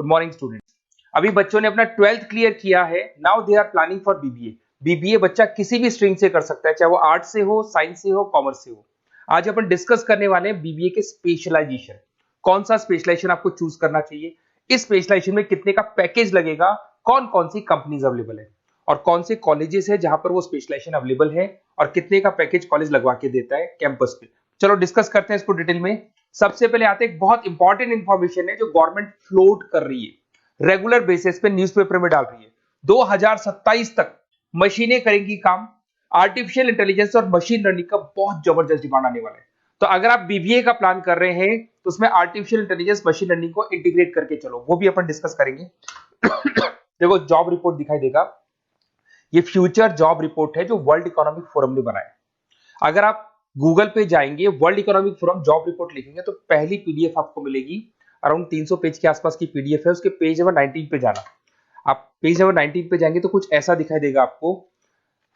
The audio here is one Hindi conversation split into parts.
Good morning students. अभी बच्चों ने अपना 12th क्लियर किया है। Now they are planning for BBA. BBA बच्चा किसी भी स्ट्रीम से कर सकता है, चाहे वो आर्ट से हो, साइंस से हो, कॉमर्स से हो। आज अपन डिस्कस करने वाले हैं बीबीए के स्पेशलाइजेशन। कौन सा स्पेशलाइजेशन आपको चूज करना चाहिए, इस स्पेशलाइजेशन में कितने का पैकेज लगेगा, कौन कौन सी कंपनीज अवेलेबल है और कौन से कॉलेजेस है जहां पर वो स्पेशलाइजेशन अवेलेबल है और कितने का पैकेज कॉलेज लगवा के देता है कैंपस पे। चलो डिस्कस करते हैं इसको डिटेल में। सबसे पहले आते हैं, एक बहुत इंपॉर्टेंट इंफॉर्मेशन है जो गवर्नमेंट फ्लोट कर रही है, रेगुलर बेसिस पे न्यूज़पेपर में डाल रही है। 2027 तक मशीनें करेंगी काम। आर्टिफिशियल इंटेलिजेंस और मशीन लर्निंग का बहुत जबरदस्त डिमांड आने वाला है। तो अगर आप बीबीए का प्लान कर रहे हैं तो उसमें आर्टिफिशियल इंटेलिजेंस, मशीन लर्निंग को इंटीग्रेट करके चलो, वो भी अपन डिस्कस करेंगे। देखो जॉब रिपोर्ट दिखाई देगा, ये फ्यूचर जॉब रिपोर्ट है जो वर्ल्ड इकोनॉमिक फोरम ने बनाया। अगर आप गूगल पे जाएंगे, world economic forum job report लिखेंगे तो पहली पीडीएफ आपको मिलेगी। अराउंड 300 पेज के आसपास की पीडीएफ है। उसके पेज नंबर 19 पे जाना। आप पेज नंबर 19 पे जाएंगे तो कुछ ऐसा दिखाई देगा आपको,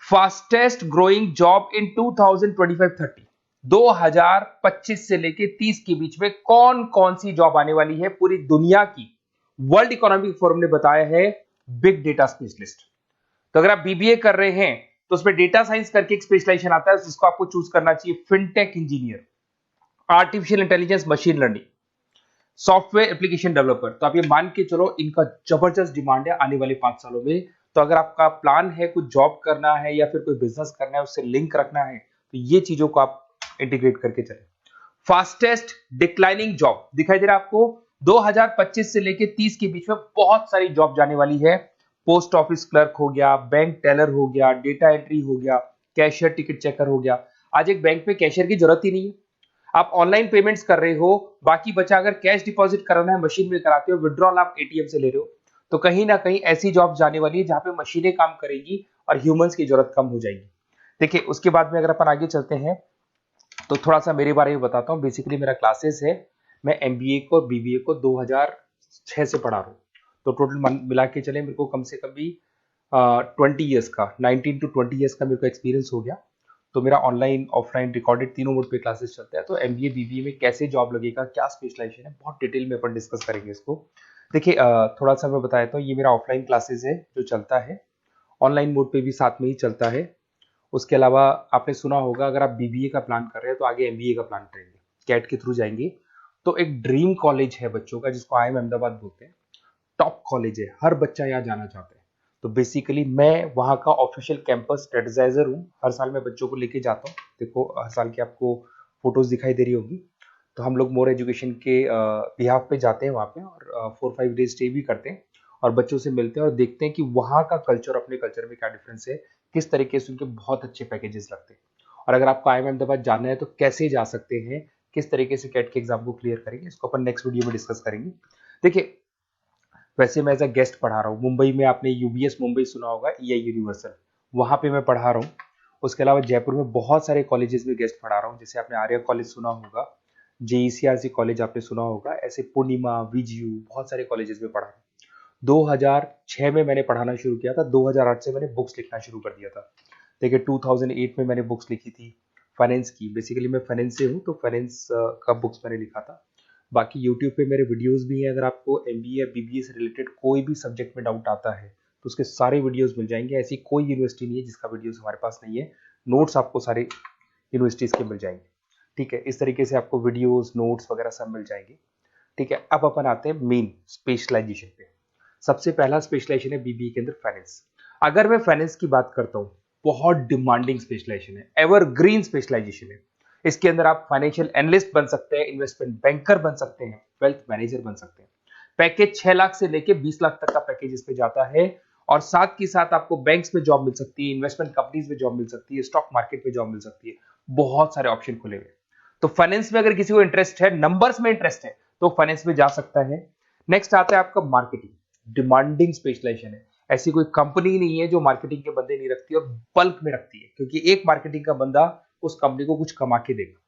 फास्टेस्ट ग्रोइंग जॉब इन 2025-30, 2025 से लेके 30 के बीच में कौन कौन सी जॉब आने वाली है पूरी दुनिया की। वर्ल्ड इकोनॉमिक फोरम ने बताया है बिग डेटा स्पेशलिस्ट। तो अगर आप बीबीए कर रहे हैं तो उसमें डेटा साइंस करके एक स्पेशलाइजेशन आता है, जिसको आपको चूज करना चाहिए। Fintech engineer, artificial intelligence, machine learning, software application developer. तो आप ये मान के चलो इनका जबरदस्त डिमांड है आने वाले 5 सालों में। तो अगर आपका प्लान है कुछ जॉब करना है या फिर कोई बिजनेस करना है, उससे लिंक रखना है, तो ये चीजों को आप इंटीग्रेट करके चले। फास्टेस्ट डिक्लाइनिंग जॉब दिखाई दे रहा है आपको, 2025 से लेके 30 के बीच में बहुत सारी जॉब जाने वाली है। पोस्ट ऑफिस क्लर्क हो गया, बैंक टेलर हो गया, डेटा एंट्री हो गया, कैशियर टिकट चेकर हो गया। आज एक बैंक में कैशियर की जरूरत ही नहीं है। आप ऑनलाइन पेमेंट्स कर रहे हो, बाकी बचा अगर कैश डिपॉजिट कराना है मशीन में कराते हो, विड्रॉल आप एटीएम से ले रहे हो। तो कहीं ना कहीं ऐसी जॉब जाने वाली है जहां पे मशीनें काम करेगी और ह्यूमंस की जरूरत कम हो जाएगी। देखिए उसके बाद में अगर अपन आगे चलते हैं तो थोड़ा सा मेरे बारे में बताता हूँ। बेसिकली मेरा क्लासेस है, मैं एमबीए को और बीबीए को 2006 से पढ़ा रहा हूँ। तो टोटल मिला के चले मेरे को कम से कम भी 20 ईयर्स का, 19 to 20 ईयर्स का मेरे को एक्सपीरियंस हो गया। तो मेरा ऑनलाइन ऑफलाइन रिकॉर्डेड तीनों मोड पे क्लासेस चलता है। तो एमबीए बीबीए में कैसे जॉब लगेगा, क्या स्पेशलाइजेशन है, बहुत डिटेल में अपन डिस्कस करेंगे इसको। देखिए थोड़ा सा मैं बताया तो ये मेरा ऑफलाइन क्लासेस है जो चलता है, ऑनलाइन मोड पे भी साथ में ही चलता है। उसके अलावा आपने सुना होगा अगर आप बीबीए का प्लान कर रहे हैं तो आगे एमबीए का प्लान करेंगे, कैट के थ्रू जाएंगे। तो एक ड्रीम कॉलेज है बच्चों का जिसको आईएम अहमदाबाद बोलते हैं। टॉप कॉलेज है, हर बच्चा यहाँ जाना चाहता है। तो बेसिकली मैं वहाँ का ऑफिशियल कैंपस स्ट्रेटेजाइजर हूँ। हर साल मैं बच्चों को लेके जाता हूँ। देखो हर साल की आपको फोटोज दिखाई दे रही होगी। तो हम लोग मोर एजुकेशन के बिहाफ पे जाते हैं वहाँ पे और 4-5 डेज स्टे भी करते हैं और बच्चों से मिलते हैं और देखते हैं कि वहाँ का कल्चर अपने कल्चर में क्या डिफरेंस है, किस तरीके से उनके बहुत अच्छे पैकेजेस लगते हैं। और अगर आपको आईएम अहमदाबाद जाना है तो कैसे जा सकते हैं, किस तरीके से कैट के एग्जाम को क्लियर करेंगे, इसको अपन नेक्स्ट वीडियो में डिस्कस करेंगे। देखिए वैसे मैं एज अ गेस्ट पढ़ा रहा हूँ मुंबई में, आपने यूबीएस मुंबई सुना होगा, ईआई यूनिवर्सल, वहाँ पे मैं पढ़ा रहा हूँ। उसके अलावा जयपुर में बहुत सारे कॉलेजेस में गेस्ट पढ़ा रहा हूँ, जैसे आपने आर्या कॉलेज सुना होगा, जेईसीआरसी कॉलेज आपने सुना होगा, ऐसे पूर्णिमा, वीजीयू, बहुत सारे कॉलेजेस में पढ़ा रहा हूँ। 2006 में मैंने पढ़ाना शुरू किया था, 2008 से मैंने बुक्स लिखना शुरू कर दिया था। देखिए 2008 में मैंने बुक्स लिखी थी फाइनेंस की। बेसिकली मैं फाइनेंस से हूँ तो फाइनेंस का बुक्स मैंने लिखा था। बाकी यूट्यूब पे मेरे वीडियोस भी हैं। अगर आपको एमबीए या बीबीए से रिलेटेड कोई भी सब्जेक्ट में डाउट आता है तो उसके सारे वीडियोस मिल जाएंगे। ऐसी कोई यूनिवर्सिटी नहीं है जिसका वीडियोस हमारे पास नहीं है। नोट्स आपको सारे यूनिवर्सिटीज के मिल जाएंगे। ठीक है, इस तरीके से आपको वीडियोस, नोट्स वगैरह सब मिल जाएंगे। ठीक है, अब अपन आते हैं मेन स्पेशलाइजेशन पे। सबसे पहला स्पेशलाइजेशन है बीबीए के अंदर फाइनेंस। अगर मैं फाइनेंस की बात करता हूँ, बहुत डिमांडिंग स्पेशलाइजेशन है, एवरग्रीन स्पेशलाइजेशन है। इसके अंदर आप फाइनेंशियल एनालिस्ट बन सकते हैं, इन्वेस्टमेंट बैंकर बन सकते हैं, वेल्थ मैनेजर बन सकते हैं। पैकेज 6 लाख से लेके 20 लाख तक का पैकेज इस पे जाता है और साथ ही साथ आपको बैंक्स में जॉब मिल सकती है, इन्वेस्टमेंट कंपनीज में जॉब मिल सकती है, स्टॉक मार्केट में जॉब मिल सकती है। बहुत सारे ऑप्शन खुले हुए। तो फाइनेंस में अगर किसी को इंटरेस्ट है, नंबर्स में इंटरेस्ट है, तो फाइनेंस में जा सकता है। नेक्स्ट आता है आपका मार्केटिंग, डिमांडिंग स्पेशलाइजेशन है। ऐसी कोई कंपनी नहीं है जो मार्केटिंग के बंदे नहीं रखती और बल्क में रखती है, क्योंकि एक मार्केटिंग का बंदा उस कंपनी को कुछ कमा के देगा।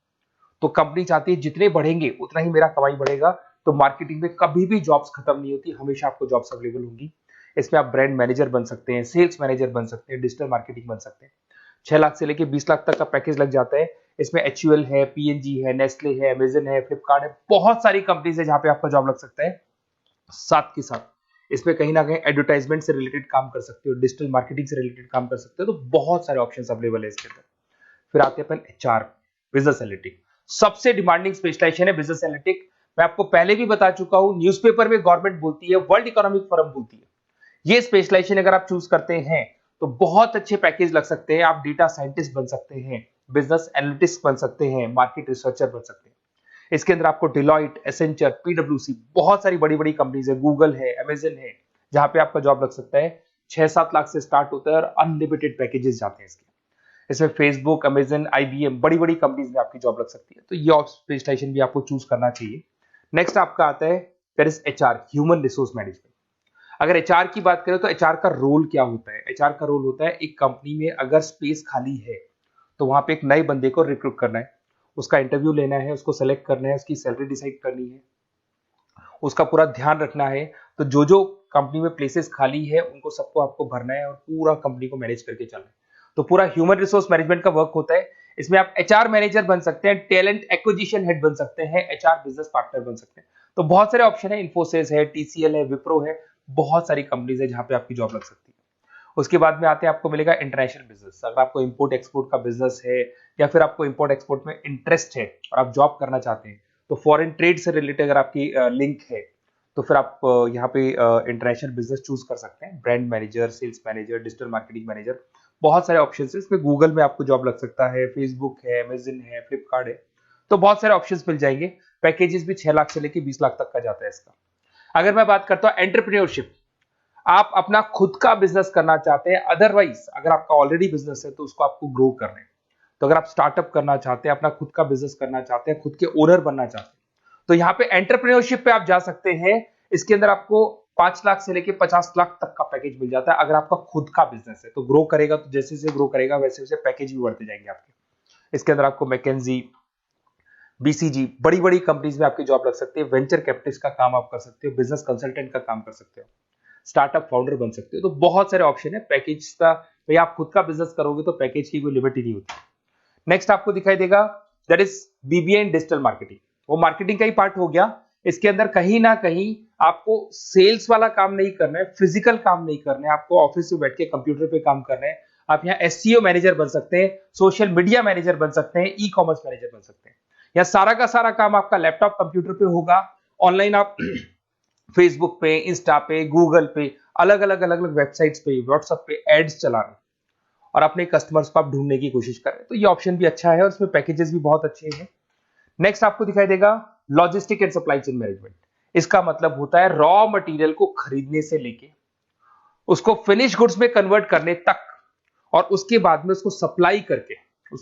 तो कंपनी चाहती है जितने बढ़ेंगे उतना ही मेरा कमाई बढ़ेगा। तो मार्केटिंग में कभी भी जॉब्स खत्म नहीं होती, हमेशा आपको जॉब्स अवेलेबल होंगी। इसमें आप ब्रांड मैनेजर बन सकते हैं, सेल्स मैनेजर बन सकते हैं, डिजिटल मार्केटिंग बन सकते हैं। 6 लाख से लेके 20 लाख तक का पैकेज लग जाता है। इसमें एचयूएल है, पीएनजी है, नेस्ले है, अमेजन है, फ्लिपकार्ट है, बहुत सारी कंपनीज है जहां पे आपका जॉब लग सकता है। साथ के साथ इसमें कहीं ना कहीं एडवर्टाइजमेंट से रिलेटेड काम कर सकते हो, डिजिटल मार्केटिंग से रिलेटेड काम कर सकते हो, तो बहुत सारे ऑप्शंस अवेलेबल है इसके अंदर। फिर आते हैं अपन एचआर, बिजनेस एनालिटिक। सबसे डिमांडिंग स्पेशलाइजेशन है बिजनेस एनालिटिक। मैं आपको पहले भी बता चुका हूं, न्यूज़पेपर में गवर्नमेंट बोलती है, वर्ल्ड इकोनॉमिक फोरम बोलती है। ये स्पेशलाइजेशन अगर आप चूज करते हैं तो बहुत अच्छे पैकेज लग सकते हैं। आप डेटा साइंटिस्ट बन सकते हैं, बिजनेस एनालिटिस्ट बन सकते हैं, मार्केट रिसर्चर बन सकते हैं। इसके अंदर आपको डिलॉइट, एसेंचर, पीडब्ल्यूसी, बहुत सारी बड़ी बड़ी कंपनीज है, गूगल है, अमेजन है, जहां पे आपका जॉब लग सकता है। 6-7 लाख से स्टार्ट होता है और अनलिमिटेड पैकेजेस जाते हैं इसके। इसमें फेसबुक, अमेजन, आईबीएम, बड़ी बड़ी कंपनीज में आपकी जॉब लग सकती है, तो ये स्पेशलाइजेशन भी आपको चूज करना चाहिए। नेक्स्ट आपका आता है that is HR, human resource management. अगर एचआर की बात करें तो एचआर का रोल क्या होता है? एचआर का रोल होता है, एक कंपनी में अगर स्पेस खाली है तो वहां पे एक नए बंदे को रिक्रूट करना है, उसका इंटरव्यू लेना है, उसको सेलेक्ट करना है, उसकी सैलरी डिसाइड करनी है, उसका पूरा ध्यान रखना है। तो जो जो कंपनी में प्लेसेस खाली है उनको सबको आपको भरना है और पूरा कंपनी को मैनेज करके चलना है। तो पूरा ह्यूमन रिसोर्स मैनेजमेंट का वर्क होता है। इसमें आप एचआर मैनेजर बन सकते हैं, टैलेंट एक्विजिशन हेड बन सकते हैं, एचआर बिजनेस पार्टनर बन सकते हैं। तो बहुत सारे ऑप्शन है, इन्फोसिस है, टीसीएल है, विप्रो है, बहुत सारी कंपनीज है जहां पे आपकी जॉब लग सकती है। उसके बाद में आते हैं, आपको मिलेगा इंटरनेशनल बिजनेस। अगर आपको इंपोर्ट एक्सपोर्ट का बिजनेस है या फिर आपको इंपोर्ट एक्सपोर्ट में इंटरेस्ट है और आप जॉब करना चाहते हैं, तो फॉरेन ट्रेड से रिलेटेड अगर आपकी लिंक है तो फिर आप यहाँ पे इंटरनेशनल बिजनेस चूज कर सकते हैं। Brand manager, sales manager, digital marketing manager, बहुत सारे ऑप्शन है इसमें। गूगल में आपको जॉब लग सकता है, फेसबुक है, अमेजन है, फ्लिपकार्ट है, तो बहुत सारे ऑप्शंस मिल जाएंगे। पैकेजेस भी 6 लाख से लेके 20 लाख तक का जाता है इसका। अगर मैं बात करता हूं एंटरप्रेन्योरशिप, आप अपना खुद का बिजनेस करना चाहते हैं, अदरवाइज अगर आपका ऑलरेडी बिजनेस है तो उसको आपको ग्रो करना है। तो अगर आप स्टार्टअप करना चाहते हैं, अपना खुद का बिजनेस करना चाहते हैं, खुद के ओनर बनना चाहते हैं, तो यहाँ पे एंटरप्रेन्योरशिप पे आप जा सकते हैं। इसके अंदर आपको 5 लाख से लेके 50 लाख तक का पैकेज मिल जाता है। अगर आपका खुद का बिजनेस है तो ग्रो करेगा, तो जैसे जैसे ग्रो करेगा वैसे वैसे पैकेज भी बढ़ते जाएंगे आपके। इसके अंदर आपको मैकेंजी, बीसीजी, बड़ी बड़ी कंपनीज में आपकी जॉब लग सकती है। वेंचर कैपिटलिस्ट का काम आप कर सकते हो, बिजनेस कंसल्टेंट का काम कर सकते हो, स्टार्टअप फाउंडर बन सकते हो। तो बहुत सारे ऑप्शन है पैकेज का। भाई आप खुद का बिजनेस करोगे तो पैकेज की कोई लिमिट ही नहीं होती। नेक्स्ट आपको दिखाई देगा that is BBA in digital marketing. वो मार्केटिंग का ही पार्ट हो गया। इसके अंदर कहीं ना कहीं आपको सेल्स वाला काम नहीं करना है, फिजिकल काम नहीं करना है, आपको ऑफिस में बैठ के कंप्यूटर पे काम करना है। आप यहाँ एसईओ मैनेजर बन सकते हैं, सोशल मीडिया मैनेजर बन सकते हैं, ई कॉमर्स मैनेजर बन सकते हैं। यह सारा का सारा काम आपका लैपटॉप कंप्यूटर पे होगा। ऑनलाइन आप फेसबुक पे, इंस्टा पे, गूगल पे, अलग अलग वेबसाइट्स पे, व्हाट्सएप पे एड्स चला रहे हैं और अपने कस्टमर्स को आप ढूंढने की कोशिश कर रहे हैं। तो ये ऑप्शन भी अच्छा है और इसमें पैकेजेस भी बहुत अच्छे हैं। नेक्स्ट आपको दिखाई देगा logistic and supply chain management. इसका मतलब होता है रॉ मटेरियल को खरीदने से लेके उसको फिनिश गुड्स में कन्वर्ट करने तक और उसके बाद में उसको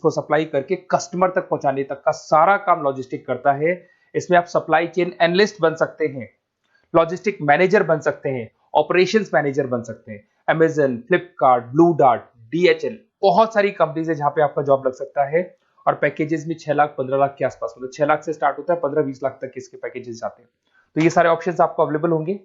सप्लाई करके कस्टमर तक पहुंचाने तक का सारा काम लॉजिस्टिक करता है। इसमें आप सप्लाई चेन एनालिस्ट बन सकते हैं, लॉजिस्टिक मैनेजर बन सकते हैं, ऑपरेशंस मैनेजर बन सकते हैं। Amazon, Flipkart, blue dart, DHL, बहुत सारी कंपनीज है जहां पे आपका जॉब लग सकता है। और पैकेजेस भी 6 लाख 15 लाख के आसपास, मतलब 6 लाख से स्टार्ट होता है, 15-20 लाख तक इसके पैकेजेस जाते हैं। तो ये सारे ऑप्शंस आपको अवेलेबल होंगे।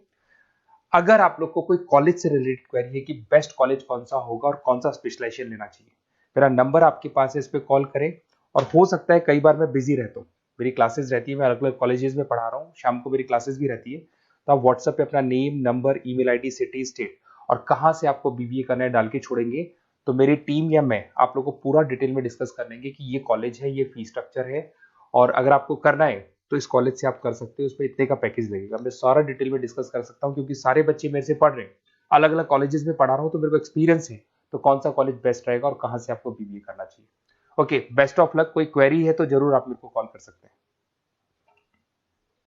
अगर आप लोग को कोई कॉलेज से रिलेटेड क्वेरी है कि बेस्ट कॉलेज कौन सा होगा और कौन सा स्पेशलाइजेशन लेना चाहिए, मेरा नंबर आपके पास है, इस पर कॉल करें। और हो सकता है कई बार मैं बिजी रहता हूँ, मेरी क्लासेस रहती है, मैं अलग अलग कॉलेजेस में पढ़ा रहा हूँ, शाम को मेरी क्लासेस भी रहती है। तो आप व्हाट्सएप पे अपना name, number, email ID, city, state और कहाँ से आपको बीबीए करना है डाल के छोड़ेंगे, तो मेरी टीम या मैं आप लोग को पूरा डिटेल में डिस्कस कर लेंगे कि ये कॉलेज है, ये फीस स्ट्रक्चर है, और अगर आपको करना है तो इस कॉलेज से आप कर सकते हो, उस पर इतने का पैकेज लगेगा। मैं सारा डिटेल में डिस्कस कर सकता हूँ क्योंकि सारे बच्चे मेरे से पढ़ रहे हैं, अलग अलग कॉलेजेस में पढ़ा रहा हूँ, तो मेरे को एक्सपीरियंस है तो कौन सा कॉलेज बेस्ट रहेगा और कहाँ से आपको बीबीए करना चाहिए। Okay, best of luck. कोई क्वेरी है तो जरूर आप मेरे को कॉल कर सकते हैं।